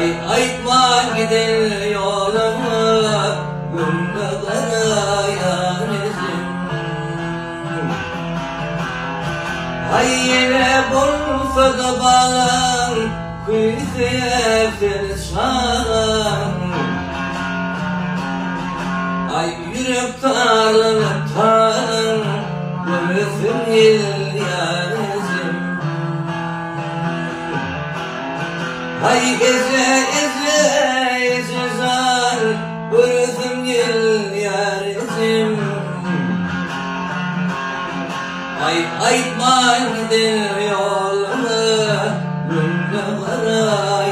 Ay aytma gidin yolumu, gönlü kara yarim. Ay yine bulsa da bağlan, kuyuya perişan. Ay yürek tarlanıp tan, görürsün il yarim. Ay eze zar, görürsün il yarim. Ay aytma gidin yolunu, gönlü kara